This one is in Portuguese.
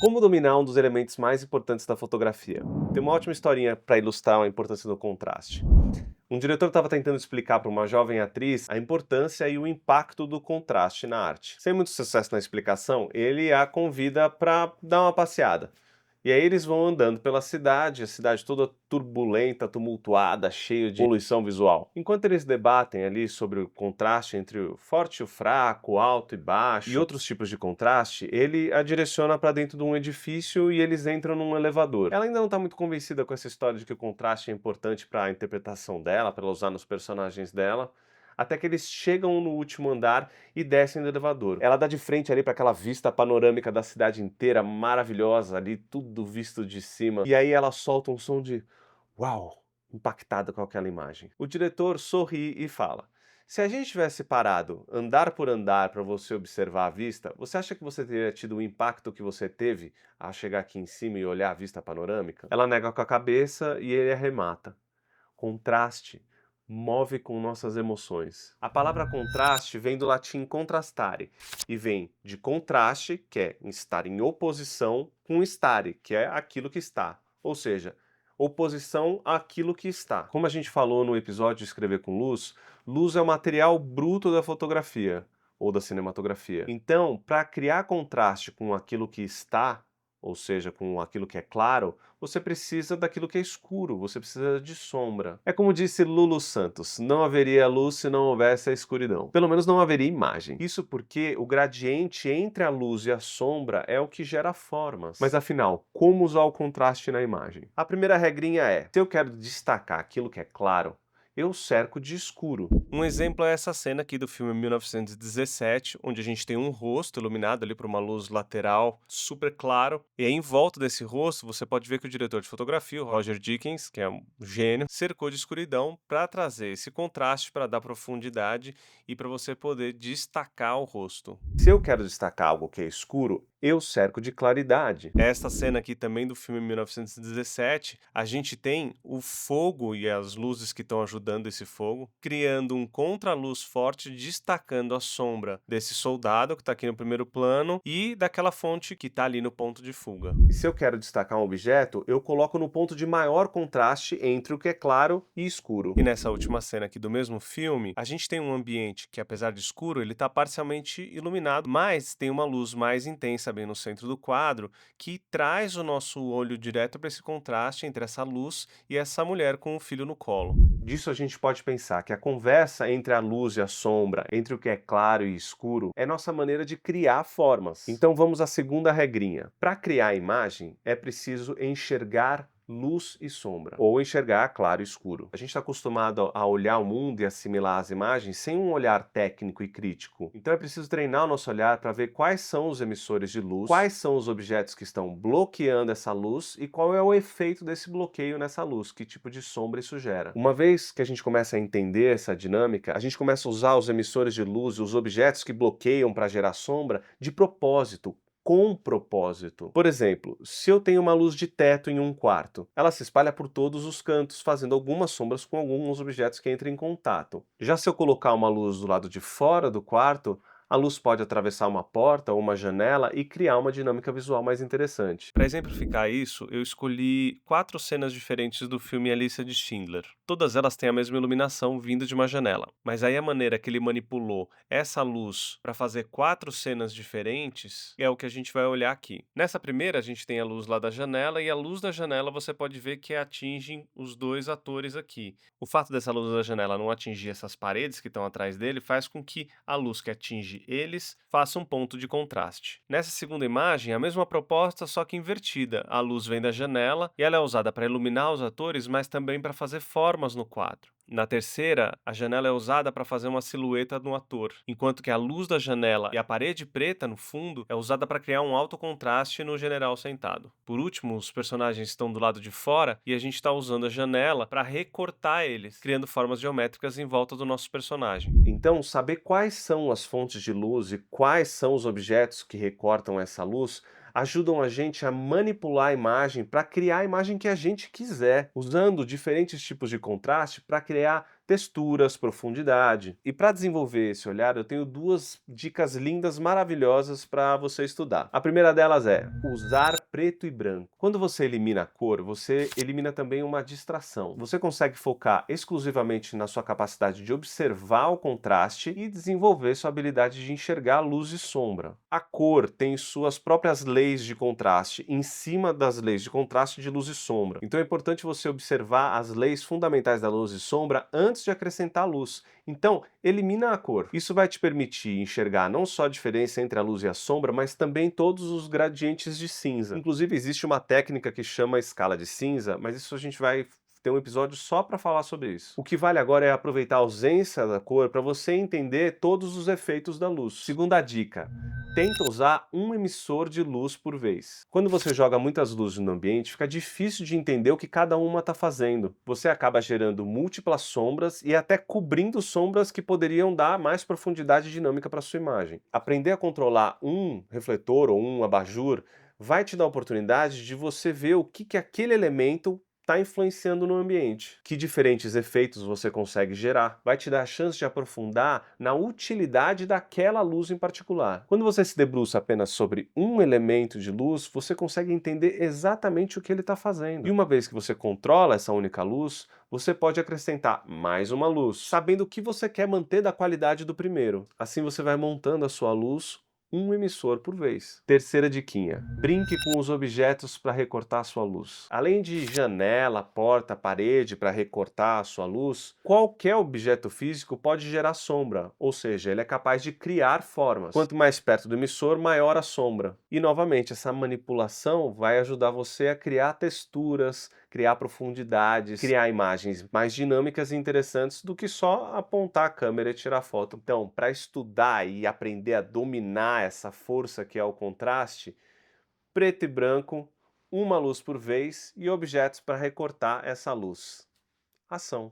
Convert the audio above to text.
Como dominar um dos elementos mais importantes da fotografia? Tem uma ótima historinha para ilustrar a importância do contraste. Um diretor estava tentando explicar para uma jovem atriz a importância e o impacto do contraste na arte. Sem muito sucesso na explicação, ele a convida para dar uma passeada. E aí eles vão andando pela cidade, a cidade toda turbulenta, tumultuada, cheia de poluição visual. Enquanto eles debatem ali sobre o contraste entre o forte e o fraco, o alto e baixo, e outros tipos de contraste, ele a direciona para dentro de um edifício e eles entram num elevador. Ela ainda não está muito convencida com essa história de que o contraste é importante para a interpretação dela, para ela usar nos personagens dela, até que eles chegam no último andar e descem do elevador. Ela dá de frente ali para aquela vista panorâmica da cidade inteira, maravilhosa ali, tudo visto de cima. E aí ela solta um som de uau, impactada com aquela imagem. O diretor sorri e fala: se a gente tivesse parado andar por andar para você observar a vista, você acha que você teria tido o impacto que você teve ao chegar aqui em cima e olhar a vista panorâmica? Ela nega com a cabeça e ele arremata: contraste move com nossas emoções. A palavra contraste vem do latim contrastare e vem de contraste, que é estar em oposição, com stare, que é aquilo que está. Ou seja, oposição àquilo que está. Como a gente falou no episódio de Escrever com Luz, luz é o material bruto da fotografia ou da cinematografia. Então, para criar contraste com aquilo que está, ou seja, com aquilo que é claro, você precisa daquilo que é escuro, você precisa de sombra. É como disse Lulu Santos, não haveria luz se não houvesse a escuridão. Pelo menos não haveria imagem. Isso porque o gradiente entre a luz e a sombra é o que gera formas. Mas afinal, como usar o contraste na imagem? A primeira regrinha é, se eu quero destacar aquilo que é claro, eu cerco de escuro. Um exemplo é essa cena aqui do filme 1917, onde a gente tem um rosto iluminado ali por uma luz lateral super claro, e aí em volta desse rosto você pode ver que o diretor de fotografia, o Roger Deakins, que é um gênio, cercou de escuridão para trazer esse contraste, para dar profundidade e para você poder destacar o rosto. Se eu quero destacar algo que é escuro, eu cerco de claridade. Esta cena aqui também do filme 1917, a gente tem o fogo e as luzes que estão ajudando esse fogo, criando um contraluz forte, destacando a sombra desse soldado que está aqui no primeiro plano e daquela fonte que está ali no ponto de fuga. E se eu quero destacar um objeto, eu coloco no ponto de maior contraste entre o que é claro e escuro. E nessa última cena aqui do mesmo filme, a gente tem um ambiente que, apesar de escuro, ele está parcialmente iluminado, mas tem uma luz mais intensa bem no centro do quadro, que traz o nosso olho direto para esse contraste entre essa luz e essa mulher com o filho no colo. Disso a gente pode pensar que a conversa entre a luz e a sombra, entre o que é claro e escuro, é nossa maneira de criar formas. Então vamos à segunda regrinha. Para criar a imagem, é preciso enxergar luz e sombra, ou enxergar claro e escuro. A gente está acostumado a olhar o mundo e assimilar as imagens sem um olhar técnico e crítico. Então é preciso treinar o nosso olhar para ver quais são os emissores de luz, quais são os objetos que estão bloqueando essa luz e qual é o efeito desse bloqueio nessa luz, que tipo de sombra isso gera. Uma vez que a gente começa a entender essa dinâmica, a gente começa a usar os emissores de luz, os objetos que bloqueiam para gerar sombra, de propósito, com propósito. Por exemplo, se eu tenho uma luz de teto em um quarto, ela se espalha por todos os cantos, fazendo algumas sombras com alguns objetos que entram em contato. Já se eu colocar uma luz do lado de fora do quarto, a luz pode atravessar uma porta ou uma janela e criar uma dinâmica visual mais interessante. Para exemplificar isso, eu escolhi 4 cenas diferentes do filme A Lista de Schindler. Todas elas têm a mesma iluminação vinda de uma janela, mas aí a maneira que ele manipulou essa luz para fazer 4 cenas diferentes é o que a gente vai olhar aqui. Nessa primeira, a gente tem a luz lá da janela e a luz da janela você pode ver que atinge os dois atores aqui. O fato dessa luz da janela não atingir essas paredes que estão atrás dele faz com que a luz que atinge eles faça um ponto de contraste. Nessa segunda imagem, a mesma proposta, só que invertida. A luz vem da janela e ela é usada para iluminar os atores, mas também para fazer formas no quadro. Na terceira, a janela é usada para fazer uma silhueta no ator, enquanto que a luz da janela e a parede preta no fundo é usada para criar um alto contraste no general sentado. Por último, os personagens estão do lado de fora e a gente está usando a janela para recortar eles, criando formas geométricas em volta do nosso personagem. Então, saber quais são as fontes de luz e quais são os objetos que recortam essa luz ajudam a gente a manipular a imagem para criar a imagem que a gente quiser, usando diferentes tipos de contraste para criar texturas, profundidade. E para desenvolver esse olhar, eu tenho duas dicas lindas, maravilhosas para você estudar. A primeira delas é usar preto e branco. Quando você elimina a cor, você elimina também uma distração. Você consegue focar exclusivamente na sua capacidade de observar o contraste e desenvolver sua habilidade de enxergar luz e sombra. A cor tem suas próprias leis de contraste em cima das leis de contraste de luz e sombra. Então é importante você observar as leis fundamentais da luz e sombra antes de acrescentar luz. Então, elimina a cor. Isso vai te permitir enxergar não só a diferença entre a luz e a sombra, mas também todos os gradientes de cinza. Inclusive, existe uma técnica que chama escala de cinza, mas isso a gente vai ter um episódio só para falar sobre isso. O que vale agora é aproveitar a ausência da cor para você entender todos os efeitos da luz. Segunda dica: tenta usar um emissor de luz por vez. Quando você joga muitas luzes no ambiente, fica difícil de entender o que cada uma está fazendo. Você acaba gerando múltiplas sombras e até cobrindo sombras que poderiam dar mais profundidade dinâmica para sua imagem. Aprender a controlar um refletor ou um abajur vai te dar a oportunidade de você ver o que aquele elemento está influenciando no ambiente. Que diferentes efeitos você consegue gerar. Vai te dar a chance de aprofundar na utilidade daquela luz em particular. Quando você se debruça apenas sobre um elemento de luz, você consegue entender exatamente o que ele está fazendo. E uma vez que você controla essa única luz, você pode acrescentar mais uma luz, sabendo o que você quer manter da qualidade do primeiro. Assim você vai montando a sua luz um emissor por vez. Terceira diquinha: brinque com os objetos para recortar a sua luz. Além de janela, porta, parede para recortar a sua luz, qualquer objeto físico pode gerar sombra, ou seja, ele é capaz de criar formas. Quanto mais perto do emissor, maior a sombra. E novamente, essa manipulação vai ajudar você a criar texturas, criar profundidades, criar imagens mais dinâmicas e interessantes do que só apontar a câmera e tirar foto. Então, para estudar e aprender a dominar essa força que é o contraste, preto e branco, uma luz por vez e objetos para recortar essa luz. Ação.